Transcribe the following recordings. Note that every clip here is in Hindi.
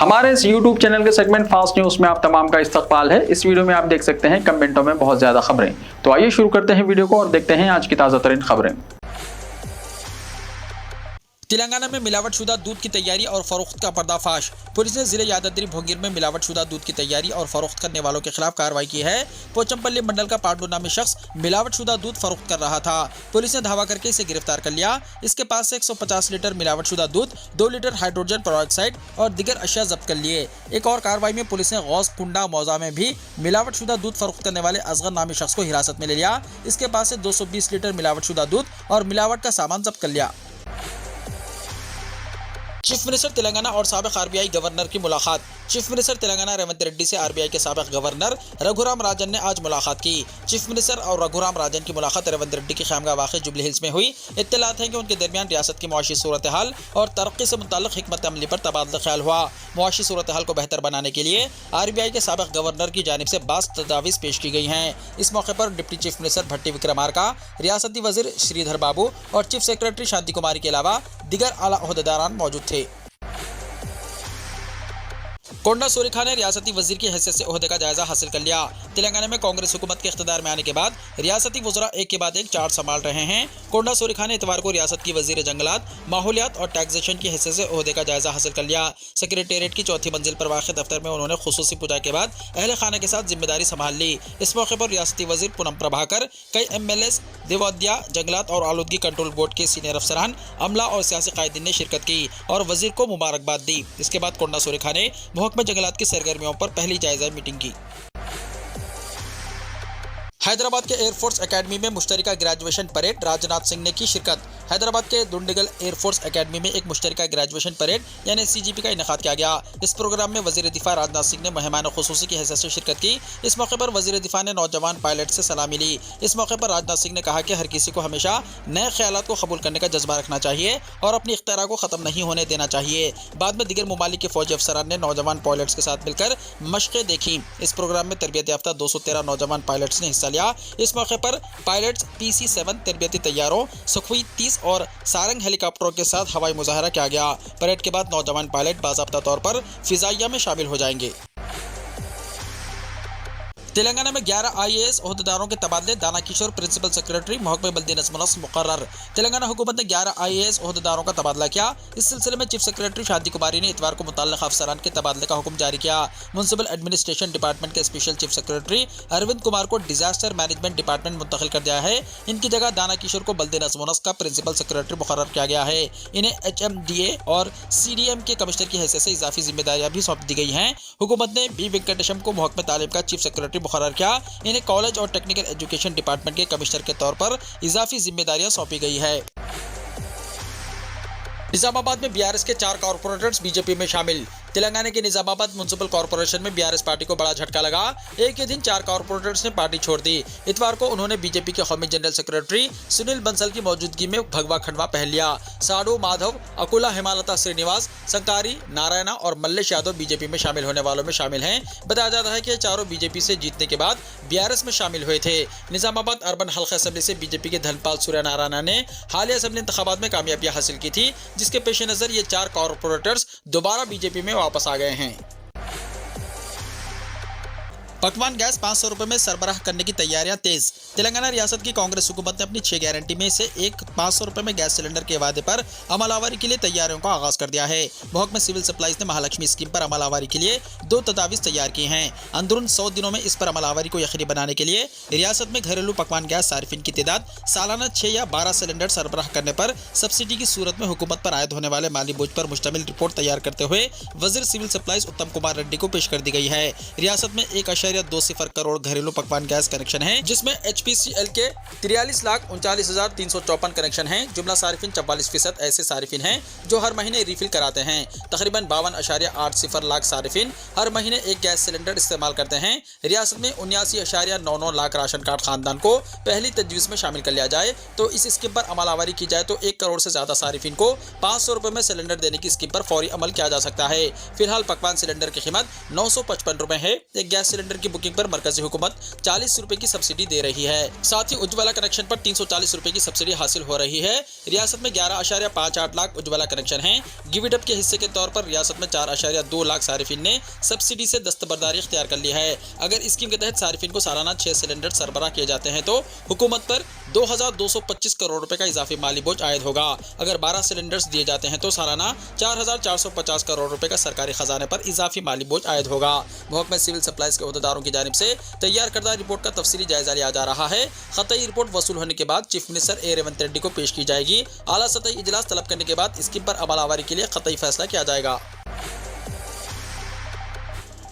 हमारे इस YouTube चैनल के सेगमेंट फास्ट न्यूज में आप तमाम का इस्तकबाल है। इस वीडियो में आप देख सकते हैं कमेंटों में बहुत ज्यादा खबरें। तो आइए शुरू करते हैं वीडियो को और देखते हैं आज की ताजा तरीन खबरें। तेलंगाना में मिलावटशुदा दूध की तैयारी और फरोख्त का पर्दाफाश। पुलिस ने जिले यादाद्री भोंगिर में मिलावटशुदा दूध की तैयारी और फरोख्त करने वालों के खिलाफ कार्रवाई की है। पोचमपल्ली मंडल का पांडू नामी शख्स मिलावटशुदा दूध फरोख्त कर रहा था। पुलिस ने धावा करके इसे गिरफ्तार कर लिया। इसके पास से 150 लीटर मिलावटशुदा दूध, 2 लीटर हाइड्रोजन पेरोक्साइड और दीगर अशिया जब्त कर लिए। एक और कार्रवाई में पुलिस ने गौस कुंडा मौजा में भी मिलावटशुदा दूध फरोख्त करने वाले असगर नामी शख्स को हिरासत में ले लिया। इसके पास से 220 लीटर मिलावटशुदा दूध और मिलावट का सामान जब्त कर लिया। चीफ मिनिस्टर तेलंगाना और साबिक आरबीआई गवर्नर की मुलाकात। चीफ मिनिस्टर तेलंगाना रेवंत रेड्डी से आरबीआई के साबिक गवर्नर रघुराम राजन ने आज मुलाकात की। चीफ मिनिस्टर और रघुराम राजन की मुलाकात रेवंत रेड्डी की खामगाह वाक़ जुबली हिल्स में हुई। इत्तलात हैं कि उनके दरमियान रियासत की मुआशी सूरत हाल और तरक्की से मुताल्लिक़ हिकमत अमली पर तबादला ख्याल हुआ। मुआशी सूरत हाल को बेहतर बनाने के लिए आरबीआई के साबिक गवर्नर की जानिब से 12 तजावीज़ पेश की गई हैं। इस मौके पर डिप्टी चीफ मिनिस्टर भट्टी विक्रमार्का, रियासती वजीर श्रीधर बाबू और चीफ सेक्रेटरी शांति कुमारी के अलावा दीगर आला ओहदेदारान मौजूद थे। कोंडा सोरिखा ने रियासती वजीर की हैसियत से ओहदे का जायजा हासिल कर लिया। तेलंगाना में कांग्रेस हुकूमत के इख्तिदार में आने के बाद रियासती वज़रा एक के बाद एक चार्ज संभाल रहे हैं। कोंडा सोरिखा ने इतवार को रियासत की वजीर जंगलात, माहौलियात और टैक्सेशन की हैसियत से ओहदे का जायजा हासिल कर लिया। सेक्रेटेरिएट की चौथी मंजिल पर वाक़ दफ्तर में उन्होंने खुसूसी पूजा के बाद अहल खाना के साथ जिम्मेदारी संभाल ली। इस मौके पर रियासती वजीर पूनम प्रभाकर, कई MLAs, देवोदिया, जंगलात और आलूदगी कंट्रोल बोर्ड के सीनियर अफसरान, अमला और सियासी कायदीन ने शिरकत की और वजीर को मुबारकबाद दी। इसके बाद कोंडा सोरिखा ने महकमा जंगलात की सरगर्मियों पर पहली जायजा मीटिंग की। हैदराबाद के एयरफोर्स एकेडमी में मुश्तरका ग्रेजुएशन परेड, राजनाथ सिंह ने की शिरकत। हैदराबाद के दुंडिगल एयरफोर्स एकेडमी में एक मुश्तरका ग्रेजुएशन परेड यानी CGP का इनेकाद किया गया। इस प्रोग्राम में वजीर दिफा राजनाथ सिंह ने मेहमान खुसूसी की हैसियत से शिरकत की। इस मौके पर वजीर दिफा ने नौजवान पायलट से सलामी ली। इस मौके पर राजनाथ सिंह ने कहा कि हर किसी को हमेशा नए ख्यालात को कबूल करने का जज्बा रखना चाहिए और अपनी इख्तियार को ख़त्म नहीं होने देना चाहिए। बाद में दीगर ममालिक के फौजी अफसरान ने नौजवान पायलट्स के साथ मिलकर मशक़ें देखी। इस प्रोग्राम में तरबियत याफ्ता 213 नौजवान पायलट्स ने हिस्सा लिया। इस मौके पर पायलट्स PC-7 तरबियती तैयारों, सुखोई 30 और सारंग हेलीकॉप्टरों के साथ हवाई मुजाहरा किया गया। परेड के बाद नौजवान पायलट बाज़ाब्ता तौर पर फिजाइया में शामिल हो जाएंगे। तेलंगाना में 11 IAS ओहदेदारों के तबादले, दाना किशोर प्रिंसिपल सेक्रेटरी महकमे बल्दी नज़्म-ओ-नस्क मुकर्रर। तेलंगाना हुकूमत ने 11 IAS ओहदेदारों का तबादला किया। इस सिलसिले में चीफ सेक्रेटरी शांति कुमारी ने इतवार को मुतल्लिक़ अफसरान के तबादले का हुक्म जारी किया। म्युनिसिपल एडमिनिस्ट्रेशन डिपार्टमेंट के special chief secretary Arvind Kumar को डिजास्टर मैनेजमेंट डिपार्टमेंट मुंतकिल कर दिया है। इनकी जगह दाना किशोर को बल्दी नज़्म-ओ-नस्क का प्रिंसिपल सेक्रेटरी मुकर्रर किया गया है। इन्हें HMDA और CDM के कमिश्नर की हैसियत से इजाफी जिम्मेदारियां भी सौंप दी गई हैं। हुकूमत ने B वेंकटेशम को महकमे तालीम का चीफ सेक्रेटरी मुकर्रर किया। इन्हें कॉलेज और टेक्निकल एजुकेशन डिपार्टमेंट के कमिश्नर के तौर पर इजाफी जिम्मेदारियां सौंपी गई है। निजामाबाद में BRS के 4 कॉर्पोरेटर्स बीजेपी में शामिल। तेलंगाना के निजामाबाद म्युनिसिपल कॉर्पोरेशन में BRS पार्टी को बड़ा झटका लगा। एक ही दिन 4 कॉर्पोरेटर्स ने पार्टी छोड़ दी। इतवार को उन्होंने बीजेपी के कौमी जनरल सेक्रेटरी सुनील बंसल की मौजूदगी में भगवा खंडवा पहन लिया। साडू माधव, अकुला हेमालता श्रीनिवास, संकारी नारायणा और मल्लेश यादव बीजेपी में शामिल होने वालों में शामिल हैं। बताया जाता है कि चारों बीजेपी से जीतने के बाद BRS में शामिल हुए थे। निजामाबाद अर्बन हल्का असेंबली से बीजेपी के धनपाल सूर्य नारायणा ने हालिया असेंबली इंतखाबात में कामयाबियां हासिल की थी, जिसके पेश नजर ये 4 कॉर्पोरेटर्स दोबारा बीजेपी में वापस आ गए हैं। पकवान गैस 500 रुपए में सरबराह करने की तैयारियां तेज। तेलंगाना रियासत की कांग्रेस हुकूमत ने अपनी 6 गारंटी में से एक 500 रुपए में गैस सिलेंडर के वादे पर अमलावरी के लिए तैयारियों का आगाज कर दिया है। महकमा सिविल सप्लाईज ने महालक्ष्मी स्कीम पर अमलावरी के लिए 2 तजावीज़ तैयार की हैं। अंदरून 100 दिनों में इस पर अमलावरी को यकीनी बनाने के लिए रियासत में घरेलू पकवान गैस सार्फिन की तादाद सालाना 6 या 12 सिलेंडर सरबराह करने पर सब्सिडी की सूरत में हुकूमत पर आयद होने वाले माली बोझ पर मुश्तमिल रिपोर्ट तैयार करते हुए वजीर सिविल सप्लाईज उत्तम कुमार रेड्डी को पेश कर दी गई है। रियासत में 1.20 करोड़ घरेलू पकवान गैस कनेक्शन है, जिसमें HPCL के 43,39,354 कनेक्शन हैं। जुमला सारिफिन 44% ऐसे सारिफिन हैं जो हर महीने रिफिल कराते हैं। तकरीबन 52.80 लाख सारिफिन हर महीने एक गैस सिलेंडर इस्तेमाल करते हैं। रियासत में 79.99 लाख राशन कार्ड खानदान को पहली तजवीज़ में शामिल कर लिया जाए तो इस स्कीम पर अमलावरी की जाए तो 1 करोड़ से ज्यादा सारिफिन को 500 रुपए में सिलेंडर देने की स्कीम पर फौरी अमल किया जा सकता है। फिलहाल पकवान सिलेंडर की कीमत 955 रुपए है। एक गैस सिलेंडर की बुकिंग पर मरकजी हुकूमत 40 रुपए की सब्सिडी दे रही है। साथ ही उज्ज्वला कनेक्शन पर 340 रुपए की सब्सिडी हासिल हो रही है। रियासत में 11.58 लाख उज्ज्वला कनेक्शन हैं। गिविडप के हिस्से के तौर पर रियासत में 4.2 लाख सारिफिन ने सब्सिडी से दस्तबरदारी इख्तियार कर ली है। अगर स्कीम के तहत सारिफिन को सालाना 6 सिलेंडर सरबराह किए जाते हैं तो हुकूमत पर 2225 करोड़ रुपए का इजाफी माली बोझ आयद होगा। अगर 12 सिलेंडर्स दिए जाते हैं तो सालाना 4450 करोड़ रुपए का सरकारी खजाने पर इजाफी माली बोझ आयद होगा। महकमे सिविल सप्लाईज के अहदेदारों की जानिब से तैयार करदा रिपोर्ट का तफसीली जायजा लिया जा रहा है। खतई रिपोर्ट वसूल होने के बाद चीफ मिनिस्टर ए रेवंत रेड्डी को पेश की जाएगी। आला सतही इजलास तलब करने के बाद स्कीम पर अमलावरी के लिए खतई फैसला किया जाएगा।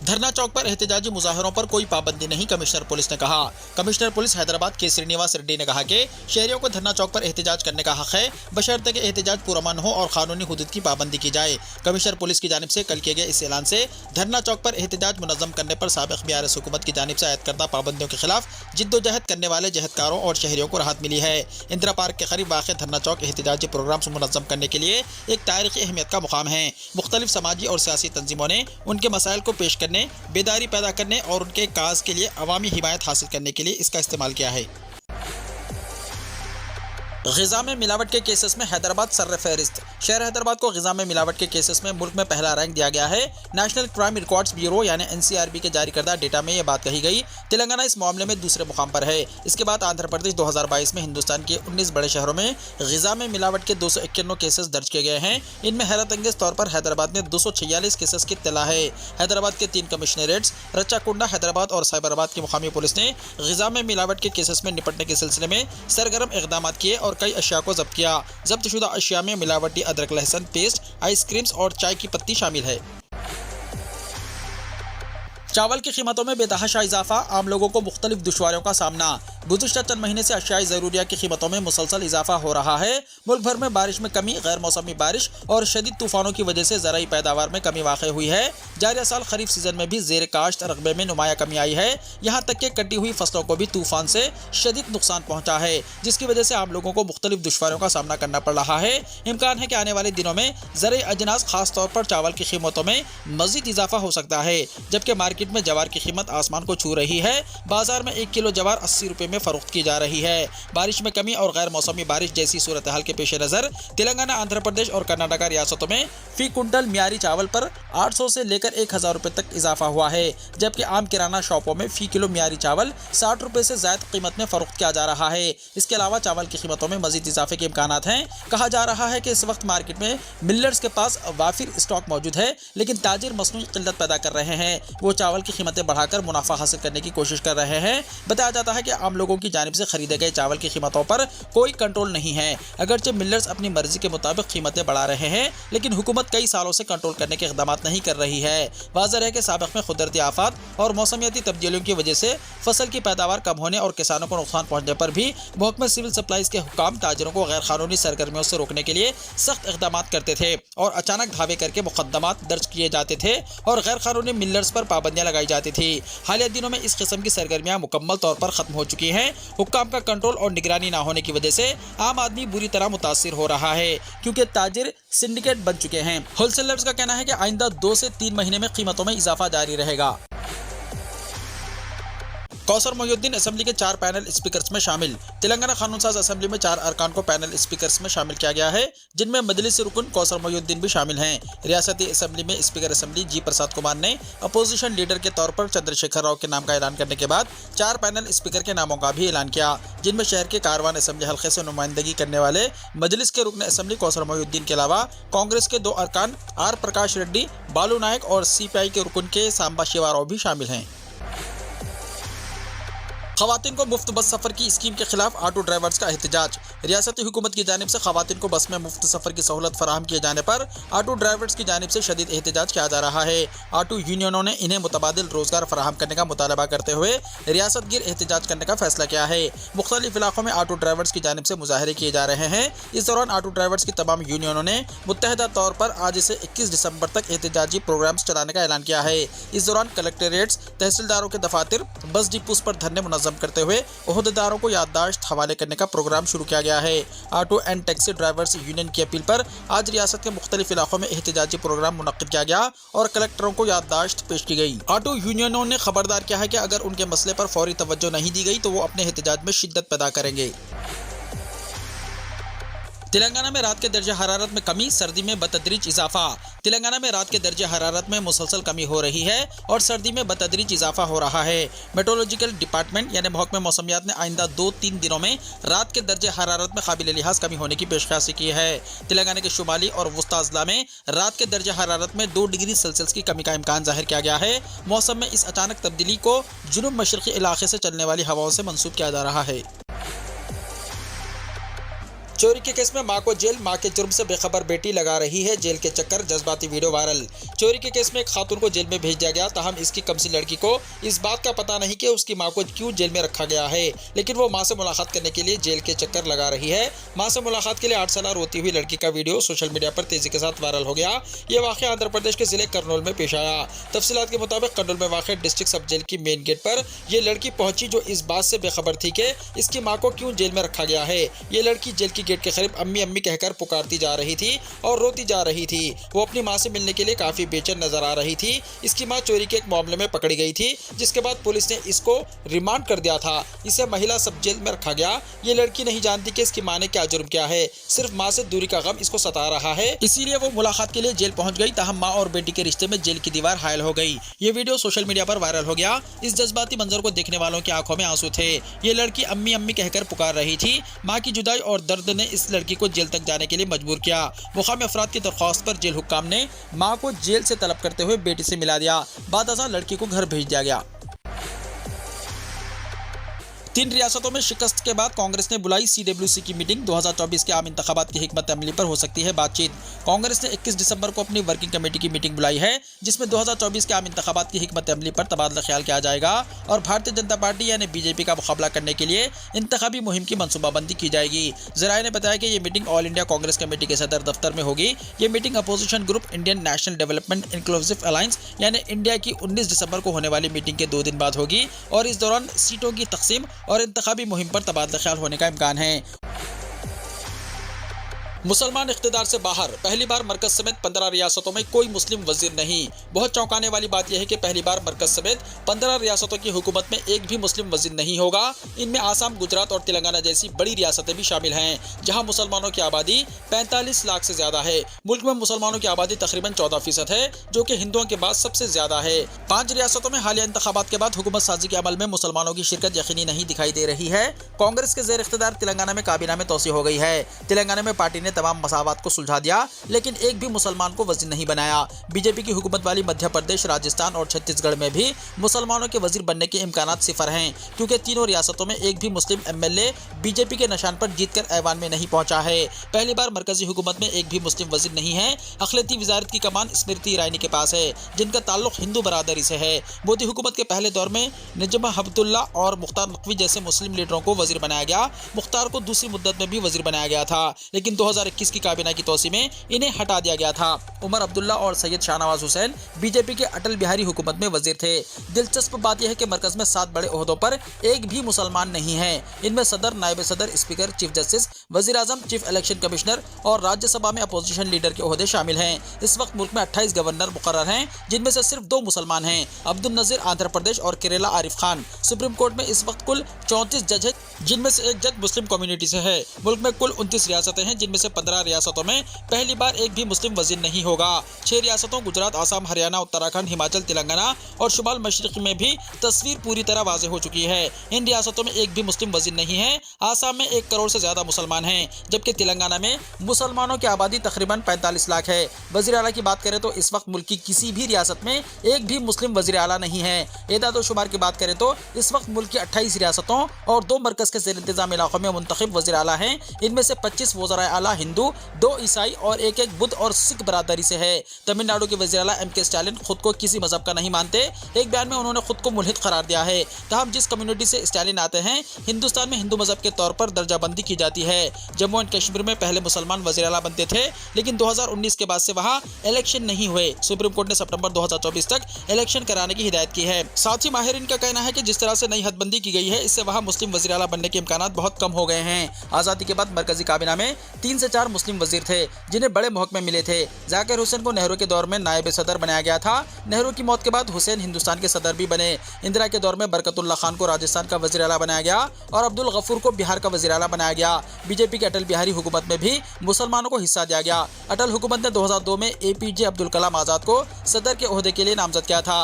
धरना चौक पर एहतजाजी मुजाहिरों पर कोई पाबंदी नहीं, कमिश्नर पुलिस ने कहा। कमिश्नर पुलिस हैदराबाद के श्रीनिवास रेड्डी ने कहा कि शहरियों को धरना चौक पर एहतजाज करने का हक है, बशर्ते कि एहतजाज पुरअमन हो और कानूनी हुदूद की पाबंदी की जाए। कमिश्नर पुलिस की जानिब से कल किए गए इस ऐलान से धरना चौक पर एहतजाज मुनज़्ज़म करने पर साबिक़ BRS हुकूमत की जानिब से आयद करदा पाबंदियों के खिलाफ जिद्दोजहद करने वाले जहदकारों और शहरियों को राहत मिली है। इंदिरा पार्क के करीब वाक़ धरना चौक एहतजाजी प्रोग्राम मुनज़्ज़म करने के लिए एक तारीख़ी अहमियत का मुकाम है। मुख्तलिफ समाजी और सियासी तंजीमों ने उनके मसाइल को पेश करने, बेदारी पैदा करने और उनके काज के लिए अवामी हिमायत हासिल करने के लिए इसका इस्तेमाल किया है। ग़िज़ा में मिलावट के केसेस में हैदराबाद सर्र-ए-फ़हरिस्त। शहर हैदराबाद को ग़िज़ा में मिलावट के केसेस में मुल्क में पहला रैंक दिया गया है। नेशनल क्राइम रिकॉर्ड्स ब्यूरो यानी NCRB के जारी करदा डेटा में यह बात कही गई। तेलंगाना इस मामले में दूसरे मुकाम पर है। इसके बाद आंध्र प्रदेश 2022 में हिंदुस्तान के 19 बड़े शहरों में ग़िज़ा में मिलावट के 251 केसेस दर्ज किए गए हैं। इनमें हैरत अंगेज तौर पर हैदराबाद में 246 केसेस की इत्तला है। हैदराबाद के 3 कमिश्नरेट्स रच्चाकुंडा, हैदराबाद और साइबराबाद की मुकामी पुलिस ने ग़िज़ा में मिलावट के केसेस में निपटने के सिलसिले में सरगर्म इक़दामात किए और कई अशिया को जब्त किया। जब्तशुदा अशिया में मिलावटी अदरक, लहसुन पेस्ट, आइसक्रीम्स और चाय की पत्ती शामिल है। चावल की कीमतों में बेतहाशा इजाफा, आम लोगों को मुख्तलिफ दुश्वारियों का सामना। गुज़िश्ता चंद महीने से अशियाई ज़रूरिया की कीमतों में मुसलसल इजाफा हो रहा है। मुल्क भर में बारिश में कमी, गैर मौसमी बारिश और शदीद तूफानों की वजह से ज़राई पैदावार में कमी वाक़ हुई है। जारिया साल खरीफ सीजन में भी ज़ेर काश्त रकबे में नुमाया कमी आई है। यहाँ तक कि कटी हुई फसलों को भी तूफान से शदीद नुकसान पहुँचा है, जिसकी वजह से आम लोगों को मुख्तलिफ दुश्वारियों का सामना करना पड़ रहा है। इम्कान है कि आने वाले दिनों में ज़रई अजनास खास तौर पर चावल की कीमतों में मज़ीद इजाफा हो सकता है। जबकि मार्केट में जवार की कीमत आसमान को छू रही है। बाजार में 1 किलो जवार 80 रुपये में फरोख्त की जा रही है। बारिश में कमी और गैर मौसमी बारिश जैसी सूरत हाल के पेश नज़र तेलंगाना, आंध्र प्रदेश और कर्नाटका रियासतों में फी कुंटल मियारी चावल पर 800 से लेकर 1000 रुपये तक इजाफा हुआ है। जबकि आम किराना शॉपों में फी किलो मियारी चावल 60 रुपये से ज़ायद कीमत में फरोख्त किया जा रहा है। इसके अलावा चावल की कीमतों में मजीद इजाफे के इम्कानात हैं। कहा जा रहा है कि इस वक्त मार्केट में मिलर्स के पास वाफिर स्टॉक मौजूद है, लेकिन ताजिर मसनूई किल्लत पैदा कर रहे हैं। वो चावल की कीमतें बढ़ाकर मुनाफा हासिल करने की कोशिश कर रहे हैं। बताया जाता है कि आम लोगों की जानिब से खरीदे गए चावल की कीमतों पर कोई कंट्रोल नहीं है। अगरचे मिलर्स अपनी मर्जी के मुताबिक कीमतें बढ़ा रहे हैं, लेकिन हुकूमत कई सालों से कंट्रोल करने के इक़दाम नहीं कर रही है। वाज़ेह है कि साबिक़ में कुदरती आफात और मौसमियाती तब्दीलियों की वजह से फसल की पैदावार कम होने और किसानों को नुकसान पहुँचने पर भी महकमा सिविल सप्लाईज के हुक्काम ताजिरों को गैर कानूनी सरगर्मियों से रोकने के लिए सख्त इक़दाम करते थे और अचानक धावे करके मुकदमात दर्ज किए जाते थे और गैर कानूनी मिलर्स पर पाबंदियाँ लगाई जाती थी। हालिया दिनों में इस किस्म की सरगर्मियाँ मुकम्मल तौर पर खत्म हो चुकी हैं। हुक्काम का कंट्रोल और निगरानी ना होने की वजह से आम आदमी बुरी तरह मुतासिर हो रहा है, क्योंकि ताजिर सिंडिकेट बन चुके हैं। होलसेलर्स का कहना है कि आइंदा 2 से 3 महीने में कीमतों में इजाफा जारी रहेगा। कौसर मोहिउद्दीन असेंबली के 4 पैनल स्पीकर्स में शामिल। तेलंगाना कानून साज असेंबली में 4 अरकान को पैनल स्पीकर्स में शामिल किया गया है, जिनमें मजलिस रुकन कौसर मोहिउद्दीन भी शामिल हैं। रियासती असेंबली में स्पीकर असेंबली जी प्रसाद कुमार ने अपोजिशन लीडर के तौर पर चंद्रशेखर राव के नाम का ऐलान करने के बाद 4 पैनल स्पीकर के नामों का भी ऐलान किया, जिनमें शहर के कारवान असेंबली हल्के से नुमाइंदगी करने वाले मजलिस के रुकन असेंबली कौसर मोहिउद्दीन के अलावा कांग्रेस के 2 अरकान आर प्रकाश रेड्डी, बालू नायक और CPI के रुकन के सांबा शिवाराव भी शामिल हैं। खवातीन को मुफ्त बस सफ़र की स्कीम के खिलाफ ऑटो ड्राइवर्स का एहतजाज। रियासती हुकूमत की जानिब से खवातीन को बस में मुफ्त सफ़र की सहूलत फराहम किए जाने पर ऑटो ड्राइवर्स की जानिब से शदीद एहतजाज किया जा रहा है। ऑटो यूनियनों ने इन्हें मुतबादिल रोजगार फराहम करने का मुतालबा करते हुए रियासत गिर एहतजाज करने का फैसला किया है। मुख्तलिफ इलाकों में ऑटो ड्राइवर्स की जानिब से मुजाहरे किए जा रहे हैं। इस दौरान ऑटो ड्राइवर्स की तमाम यूनियनों ने मुत्तहदा तौर पर आज से 21 दिसंबर तक एहतजाजी प्रोग्राम्स चलाने का ऐलान किया है। इस दौरान कलेक्टरेट्स, तहसीलदारों के दफातर, बस डिपोज पर धरने मुनज़्ज़म नज़म करते हुए ओहदेदारों को याददाश्त हवाले करने का प्रोग्राम शुरू किया गया है। Auto and taxi drivers union की अपील पर आज रियासत के मुख्तलिफ इलाकों में एहतजाजी प्रोग्राम मुनक्किद किया गया और कलेक्टरों को याददाश्त पेश की गई। ऑटो यूनियनों ने खबरदार किया है कि अगर उनके मसले पर फौरी तवज्जो नहीं दी गई तो वो अपने एहतजाज में शिद्दत पैदा करेंगे। तेलंगाना में रात के दर्जे हरारत में कमी, सर्दी में बतदरीज इजाफा। तेलंगाना में रात के दर्जे हरारत में मुसलसल कमी हो रही है और सर्दी में बतदरीज इजाफा हो रहा है। मेट्रोलॉजिकल डिपार्टमेंट यानी महकमे मौसमियात ने आइंदा 2-3 दिनों में रात के दर्जे हरारत में काबिल लिहाज कमी होने की पेशकशी की है। तेलंगाना के शुमाली और वस्ता अजला में रात के दर्जे हरारत में 2 डिग्री सेल्सियस की कमी का इम्कान जाहिर किया गया है। मौसम में इस अचानक तब्दीली को जुनूब मशरक़ी इलाके से चलने वाली हवाओं से मंसूब किया जा रहा है। चोरी के केस में मां को जेल, मां के जुर्म से बेखबर बेटी लगा रही है जेल के चक्कर, जज्बाती वीडियो वायरल। चोरी के केस में एक खातून को जेल में भेज दिया गया, ताहम इसकी कमसी लड़की को इस बात का पता नहीं कि उसकी मां को क्यों जेल में रखा गया है, लेकिन वो मां से मुलाकात करने के लिए जेल के चक्कर लगा रही है। मां से मुलाकात के लिए 8 साल रोती हुई लड़की का वीडियो सोशल मीडिया पर तेजी के साथ वायरल हो गया। ये वाक़या आंध्र प्रदेश के जिले कर्नूल में पेश आया। तफसीलात के मुताबिक कर्नूल में वाक़ डिस्ट्रिक्ट सब जेल की मेन गेट पर यह लड़की पहुंची जो इस बात से बेखबर थी कि इसकी मां को क्यों जेल में रखा गया है। ये लड़की जेल की गेट के करीब अम्मी अम्मी कहकर पुकारती जा रही थी और रोती जा रही थी। वो अपनी मां से मिलने के लिए काफी बेचैन नजर आ रही थी। इसकी मां चोरी के एक मामले में पकड़ी गई थी, जिसके बाद पुलिस ने इसको रिमांड कर दिया था। इसे महिला सब जेल में रखा गया। ये लड़की नहीं जानती कि इसकी मां ने क्या जुर्म किया है, सिर्फ मां से दूरी का गम इसको सता रहा है, इसीलिए वो मुलाकात के लिए जेल पहुंच गई। ताहम मां और बेटी के रिश्ते में जेल की दीवार हायल हो गई। ये वीडियो सोशल मीडिया पर वायरल हो गया। इस जज्बाती मंजर को देखने वालों की आंखों में आंसू थे। ये लड़की अम्मी अम्मी कहकर पुकार रही थी। मां की जुदाई और दर्द ने इस लड़की को जेल तक जाने के लिए मजबूर किया। मुकामी अफराद की दरख्वास्त पर जेल हुक्काम ने मां को जेल से तलब करते हुए बेटी से मिला दिया। बाद अज़ां लड़की को घर भेज दिया गया। 3 रियासतों में शिकस्त के बाद कांग्रेस ने बुलाई CWC की मीटिंग। 2024 के आम इंतखाबात की हिकमत अमली पर हो सकती है बातचीत। कांग्रेस ने 21 दिसंबर को अपनी वर्किंग कमेटी की मीटिंग बुलाई है, जिसमें 2024 के आम इंतखाबात की हिकमत अमली पर तबादला ख्याल किया जाएगा और भारतीय जनता पार्टी यानी BJP का मुकाबला करने के लिए इंतखाबी मुहिम की मनसूबाबंदी की जाएगी। ज़राए ने बताया कि ये meeting all India Congress committee के सदर दफ्तर में होगी। ये meeting opposition group Indian national development inclusive alliance यानी इंडिया की 19 दिसंबर को होने वाली मीटिंग के 2 दिन बाद होगी और इस दौरान सीटों की तकसीम और इंतखाबी मुहिम पर तबादला ख्याल होने का इम्कान है। मुसलमान इख्तिदार से बाहर, पहली बार मरकज समेत 15 रियासतों में कोई मुस्लिम वजीर नहीं। बहुत चौंकाने वाली बात यह है कि पहली बार मरकज समेत 15 रियासतों की हुकूमत में एक भी मुस्लिम वजीर नहीं होगा। इनमें आसाम, गुजरात और तेलंगाना जैसी बड़ी रियासतें भी शामिल हैं, जहां मुसलमानों की आबादी 45 लाख से ज्यादा है। मुल्क में मुसलमानों की आबादी तकरीबन 14% है, जो कि हिंदुओं के बाद सबसे ज्यादा है। 5 रियासतों में हालिया इंतखाबात के बाद हुकूमत साजी के अमल में मुसलमानों की शिरकत यकीनी नहीं दिखाई दे रही है। कांग्रेस के ज़ेर इख्तिदार तेलंगाना में काबीना में तोसी हो गई है। तेलंगाना में पार्टी ने तमाम मसावात को सुलझा दिया, लेकिन एक भी मुसलमान को वजीर नहीं बनाया। BJP की हुकूमत वाली मध्य प्रदेश, राजस्थान और छत्तीसगढ़ में भी मुसलमानों के वजीर बनने के इम्कानात सिफर हैं, क्योंकि तीनों रियासतों में एक भी मुस्लिम MLA BJP के निशान पर जीतकर ऐवान में नहीं पहुंचा है। पहली बार मरकजी हुकूमत में एक भी मुस्लिम वजीर नहीं है। अखिलती वजारत की कमान स्मृति ईरानी के पास है, जिनका ताल्लुक हिंदू बरादरी से है। मोदी हुकूमत के पहले दौर में निजमा हब्दुल्ला और मुख्तार नकवी जैसे मुस्लिम लीडरों को वजीर बनाया गया। मुख्तार को दूसरी मुद्दत में भी वजीर बनाया गया था, लेकिन 2021 की काबीना की तोसी में इन्हें हटा दिया गया था। उमर अब्दुल्ला और सैयद शाहनवाज हुसैन BJP के अटल बिहारी हुकूमत में वजीर थे। दिलचस्प बात यह है कि मरकज में 7 बड़े ओहदों पर एक भी मुसलमान नहीं है। इनमें सदर, नायब सदर, स्पीकर, चीफ जस्टिस, वजीर आजम, चीफ इलेक्शन कमिश्नर और राज्यसभा में अपोजिशन लीडर के ओहदे शामिल हैं। इस वक्त मुल्क में 28 गवर्नर मुकर्रर हैं, जिनमें से सिर्फ 2 मुसलमान हैं, अब्दुल नजीर आंध्र प्रदेश और केरला आरिफ खान। सुप्रीम कोर्ट में इस वक्त कुल 34 जज हैं, जिनमें से एक जज मुस्लिम कम्युनिटी से है। मुल्क में कुल 29 रियासतें हैं, जिनमें से 15 रियासतों में पहली बार एक भी मुस्लिम वजीर नहीं होगा। 6 रियासतों गुजरात, आसाम, हरियाणा, उत्तराखंड, हिमाचल, तेलंगाना और शुमाल मशरिक में भी तस्वीर पूरी तरह वाज़े हो चुकी है। इन रियासतों में एक भी मुस्लिम वजीर नहीं है। आसाम में 1 करोड़ से ज्यादा मुसलमान हैं, जबकि तेलंगाना में मुसलमानों की आबादी तकरीबन 45 लाख है। वजीर आला की बात करें तो इस वक्त मुल्क की किसी भी रियासत में एक भी मुस्लिम वजीर आला नहीं है। एदाद व शुमार की बात करें तो इस वक्त मुल्क की 28 रियासतों और 2 मरकज के ज़ेर इंतजाम इलाकों में मुंतखब वजीर आला हैं। इनमें से 25 वज़राए आला हिंदू, 2 ईसाई और एक बुद्ध और सिख बरादरी से है। तमिलनाडु के वज़ीर आला एम के स्टालिन खुद को किसी मजहब का नहीं मानते। एक बयान में उन्होंने खुद को मुल्हिद करार दिया है। तहम जिस कम्युनिटी से स्टालिन आते हैं, हिंदुस्तान में हिंदू मजहब के तौर पर दर्जाबंदी की जाती है। जम्मू एंड कश्मीर में पहले मुसलमान वज़ीर आला बनते थे, लेकिन 2019 के बाद से वहाँ इलेक्शन नहीं हुए। सुप्रीम कोर्ट ने सितंबर 2024 तक इलेक्शन कराने की हिदायत की है। साथ ही माहिरीन का कहना है कि जिस तरह से नई हदबंदी की गई है, इससे वहाँ मुस्लिम वज़ीर आला बनने के इम्कानात बहुत कम हो गए हैं। आज़ादी के बाद मरकजी काबीना में 3 से 4 मुस्लिम वज़ीर थे, जिन्हें बड़े महकमे मिले थे। जाकिर हुसैन को नेहरू के दौर में नायब सदर बनाया गया था। नेहरू की मौत के बाद हुसैन हिंदुस्तान के सदर भी बने। इंदिरा के दौर में बरकतुल्लाह खान को राजस्थान का वज़ीर आला बनाया गया और अब्दुल गफूर को बिहार का वज़ीर आला बनाया गया। बीजेपी के अटल बिहारी हुकूमत में भी मुसलमानों को हिस्सा दिया गया। अटल हुकूमत ने 2002 में APJ अब्दुल कलाम आज़ाद को सदर के ओहदे के लिए नामजद किया था।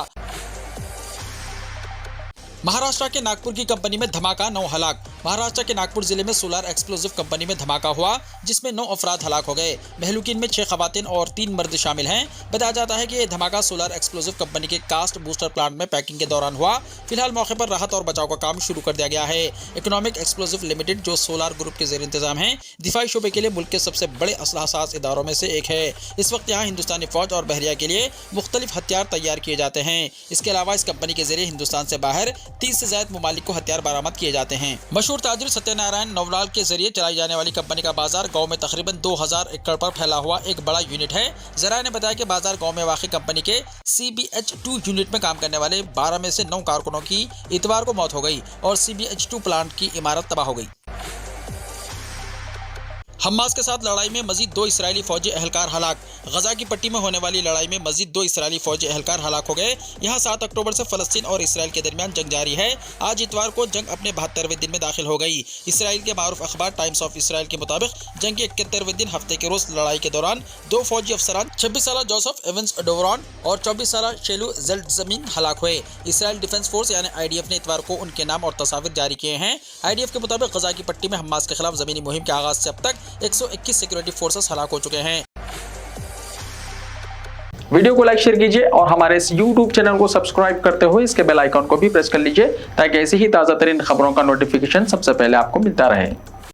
महाराष्ट्र के नागपुर की कंपनी में धमाका, 9 हलाक। महाराष्ट्र के नागपुर जिले में सोलर एक्सप्लोजिव कंपनी में धमाका हुआ, जिसमें 9 अफराद हलाक हो गए। महलूकीन में 6 खवातीन और 3 मर्द शामिल हैं। बताया जाता है कि यह धमाका सोलर एक्सप्लोजिव कंपनी के कास्ट बूस्टर प्लांट में पैकिंग के दौरान हुआ। फिलहाल मौके पर राहत और बचाव का काम शुरू कर दिया गया है। इकोनॉमिक एक्सप्लोजिव लिमिटेड, जो सोलर ग्रुप के जेर इंतजाम है, दिफाई शोबे के लिए मुल्क के सबसे बड़े असलाहसाज इदारों में से एक है। इस वक्त यहाँ हिंदुस्तानी फौज और बहरिया के लिए मुख्तलिफ हथियार तैयार किए जाते हैं। इसके अलावा इस कंपनी के जरिए हिंदुस्तान से बाहर 30 से ज्यादा ममालिक को हथियार बरामद किए जाते हैं। मशहूर ताजिर सत्यनारायण नवलाल के जरिए चलाई जाने वाली कंपनी का बाजार गांव में तकरीबन 2000 एकड़ पर फैला हुआ एक बड़ा यूनिट है। जराये ने बताया कि बाजार गांव में वाक़ई कंपनी के CBH2 यूनिट में काम करने वाले 12 में से 9 कारकुनों की इतवार को मौत हो गई और CBH2 प्लांट की इमारत तबाह हो गई। हमास के साथ लड़ाई में मजीद 2 इस्राएली फौजी एहलकार हलाक। गजा की पट्टी में होने वाली लड़ाई में मजीद 2 इस्राएली फौजी एहलकार हलाक हो गए। यहाँ 7 अक्टूबर से फलस्तीन और इसराइल के दरमियान जंग जारी है। आज इतवार को जंग अपने 72वें दिन में दाखिल हो गई। इसराइल के मारूफ अखबार टाइम्स ऑफ इसराइल के मुताबिक जंग के 71वें दिन हफ्ते के रोज लड़ाई के दौरान 2 फौजी अफसरान 26 साल जोसेफ एवंस डोवरॉन और 24 साल शेलू जेल्टजमीन हलाक हुए। इसराइल डिफेंस फोर्स यानी IDF ने इतवार को उनके नाम और तस्वीर जारी किए हैं। IDF के मुताबिक गजा की पट्टी में हमास के खिलाफ जमीनी मुहिम के आगाज से अब तक 121 सिक्योरिटी फोर्सेस हलाक हो चुके हैं। वीडियो को लाइक शेयर कीजिए और हमारे इस YouTube चैनल को सब्सक्राइब करते हुए इसके बेल आइकॉन को भी प्रेस कर लीजिए, ताकि ऐसी ही ताज़ा तरीन खबरों का नोटिफिकेशन सबसे पहले आपको मिलता रहे।